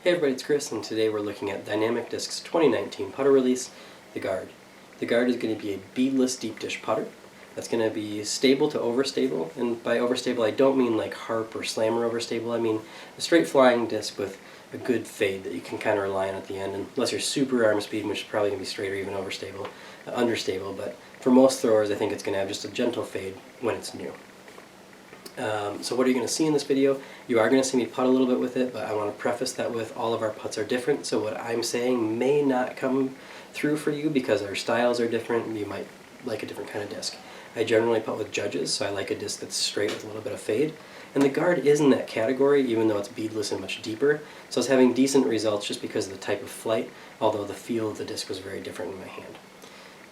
Hey everybody, it's Chris, and today we're looking at Dynamic Discs 2019 putter release, the Guard. The Guard is going to be a beadless deep dish putter that's going to be stable to overstable, and by overstable I don't mean like harp or slammer overstable, I mean a straight flying disc with a good fade that you can kind of rely on at the end, and unless you're super arm speed, which is probably going to be straight or even overstable, understable, but for most throwers I think it's going to have just a gentle fade when it's new. So what are you going to see in this video? You are going to see me putt a little bit with it, but I want to preface that with all of our putts are different, so what I'm saying may not come through for you because our styles are different and you might like a different kind of disc. I generally putt with judges, so I like a disc that's straight with a little bit of fade, and the Guard is in that category even though it's beadless and much deeper, so it's having decent results just because of the type of flight, although the feel of the disc was very different in my hand.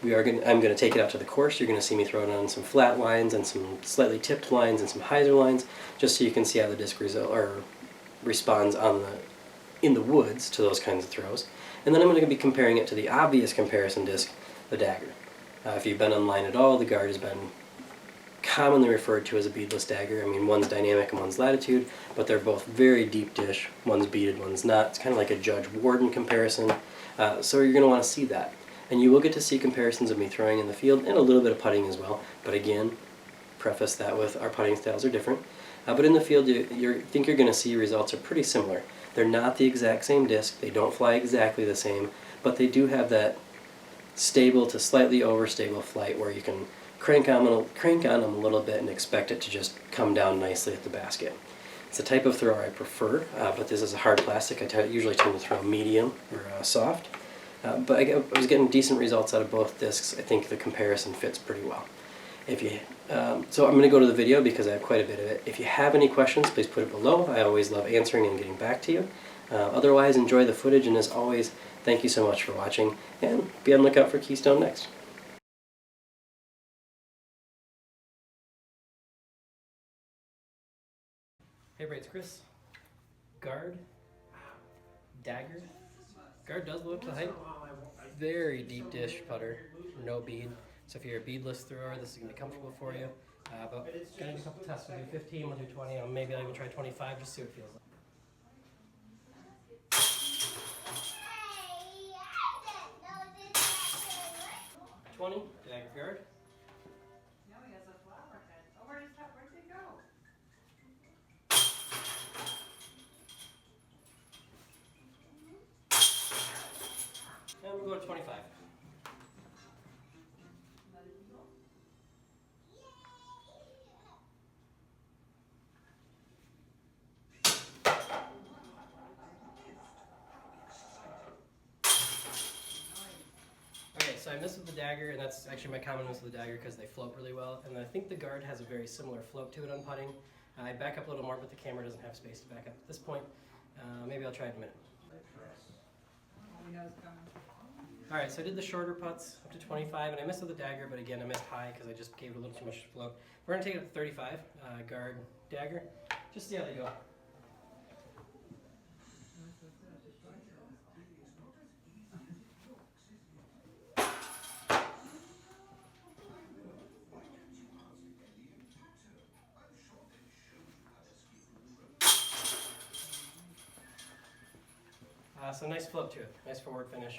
I'm going to take it out to the course. You're going to see me throw it on some flat lines and some slightly tipped lines and some hyzer lines, just so you can see how the disc responds in the woods to those kinds of throws. And then I'm going to be comparing it to the obvious comparison disc, the Dagger. If you've been online at all, the Guard has been commonly referred to as a beadless dagger. I mean, one's dynamic and one's latitude, but they're both very deep dish. One's beaded, one's not. It's kind of like a Judge Warden comparison. So you're going to want to see that. And you will get to see comparisons of me throwing in the field and a little bit of putting as well. But again, preface that with our putting styles are different. But in the field, you think you're going to see results are pretty similar. They're not the exact same disc. They don't fly exactly the same, but they do have that stable to slightly overstable flight where you can crank on them a little bit and expect it to just come down nicely at the basket. It's the type of thrower I prefer, but this is a hard plastic. I usually tend to throw medium or soft. But I was getting decent results out of both discs. I think the comparison fits pretty well. So I'm going to go to the video because I have quite a bit of it. If you have any questions, please put it below. I always love answering and getting back to you. Otherwise, enjoy the footage, and as always, thank you so much for watching, and be on the lookout for Keystone next. Hey everybody, it's Chris. Guard, Dagger. Guard does live up to the height. Very deep dish putter, no bead. So if you're a beadless thrower, this is going to be comfortable for you. But going to do a couple tests. We'll do 15, we'll do 20, and maybe I'll even try 25 just to see what it feels like. 20, Dagger Guard. No, he has a flower head. Oh, where'd he go? And we'll go to 25. Okay, so I missed with the Dagger, and that's actually my common miss with the Dagger because they float really well, and I think the Guard has a very similar float to it on putting. I back up a little more, but the camera doesn't have space to back up at this point. Maybe I'll try it in a minute. Alright, so I did the shorter putts up to 25, and I missed with the Dagger, but again I missed high because I just gave it a little too much float. We're going to take it up to 35, Guard, Dagger, just see how they go. So nice float to it, nice forward finish.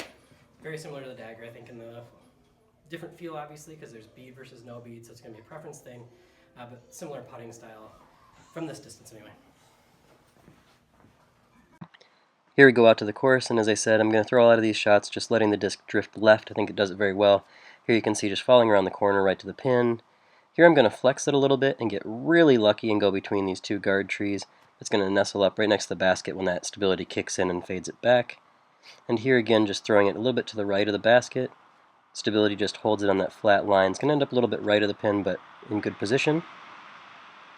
Very similar to the Dagger, I think, in the different feel obviously because there's bead versus no bead, so it's going to be a preference thing, but similar putting style from this distance anyway. Here we go out to the course, and as I said, I'm going to throw a lot of these shots just letting the disc drift left. I think it does it very well. Here you can see just falling around the corner right to the pin. Here I'm going to flex it a little bit and get really lucky and go between these two Guard trees. It's going to nestle up right next to the basket when that stability kicks in and fades it back. And here again, just throwing it a little bit to the right of the basket. Stability just holds it on that flat line. It's going to end up a little bit right of the pin, but in good position.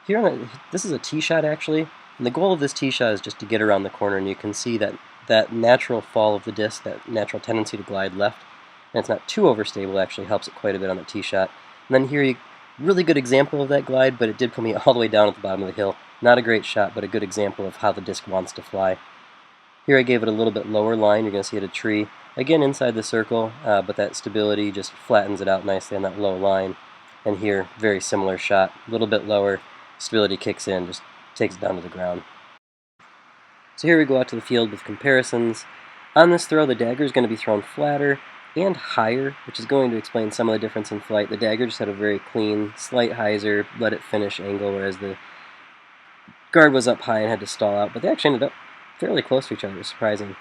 Here, this is a tee shot actually, and the goal of this tee shot is just to get around the corner, and you can see that natural fall of the disc, that natural tendency to glide left, and it's not too overstable, actually helps it quite a bit on the tee shot. And then here, really good example of that glide, but it did put me all the way down at the bottom of the hill. Not a great shot, but a good example of how the disc wants to fly. Here I gave it a little bit lower line. You're going to see it a tree. Again, inside the circle, but that stability just flattens it out nicely on that low line. And here, very similar shot, a little bit lower. Stability kicks in, just takes it down to the ground. So here we go out to the field with comparisons. On this throw, the Dagger is going to be thrown flatter and higher, which is going to explain some of the difference in flight. The Dagger just had a very clean, slight hyzer, let it finish angle, whereas the Guard was up high and had to stall out, but they actually ended up fairly close to each other, surprising.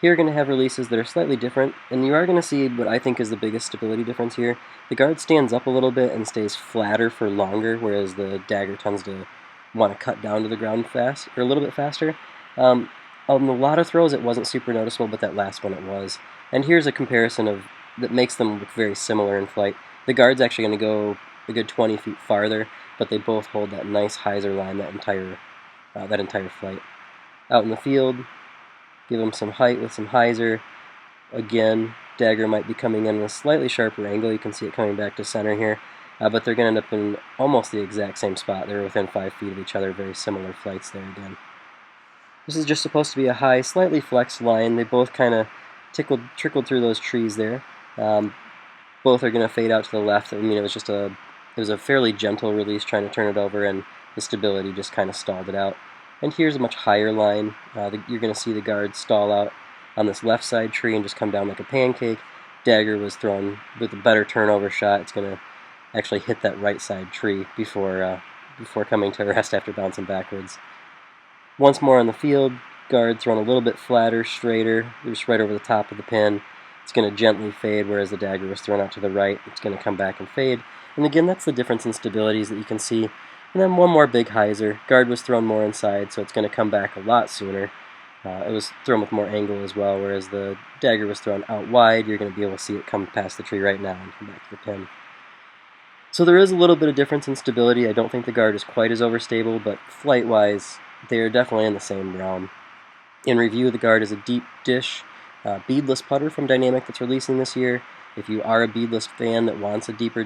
Here you're going to have releases that are slightly different, and you are going to see what I think is the biggest stability difference here. The Guard stands up a little bit and stays flatter for longer, whereas the Dagger tends to want to cut down to the ground fast, or a little bit faster. On a lot of throws it wasn't super noticeable, but that last one it was. And here's a comparison of that makes them look very similar in flight. The Guard's actually going to go a good 20 feet farther, but they both hold that nice hyzer line that entire flight. Out in the field, give them some height with some hyzer. Again, Dagger might be coming in a slightly sharper angle. You can see it coming back to center here. But they're going to end up in almost the exact same spot. They're within 5 feet of each other. Very similar flights there again. This is just supposed to be a high, slightly flexed line. They both kind of trickled through those trees there. Both are going to fade out to the left. I mean, it was a fairly gentle release trying to turn it over, and the stability just kind of stalled it out. And here's a much higher line. You're going to see the Guard stall out on this left side tree and just come down like a pancake. Dagger was thrown with a better turnover shot. It's going to actually hit that right side tree before coming to rest after bouncing backwards. Once more on the field, Guard thrown a little bit flatter, straighter, just right over the top of the pin. It's going to gently fade, whereas the Dagger was thrown out to the right. It's going to come back and fade. And again, that's the difference in stabilities that you can see. And then one more big hyzer. Guard was thrown more inside, so it's going to come back a lot sooner. It was thrown with more angle as well, whereas the Dagger was thrown out wide. You're going to be able to see it come past the tree right now and come back to the pin. So there is a little bit of difference in stability. I don't think the Guard is quite as overstable, but flight-wise, they are definitely in the same realm. In review, the Guard is a deep dish, beadless putter from Dynamic that's releasing this year. If you are a beadless fan that wants a deeper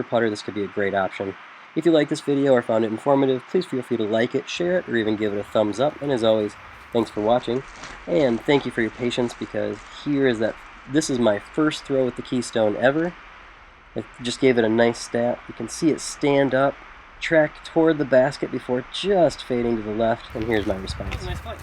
putter, this could be a great option. If you like this video or found it informative, please feel free to like it, share it, or even give it a thumbs up. And as always, thanks for watching, and thank you for your patience, because this is my first throw with the Keystone ever. I just gave it a nice stat. You can see it stand up, track toward the basket before just fading to the left, and here's my response. Nice flight.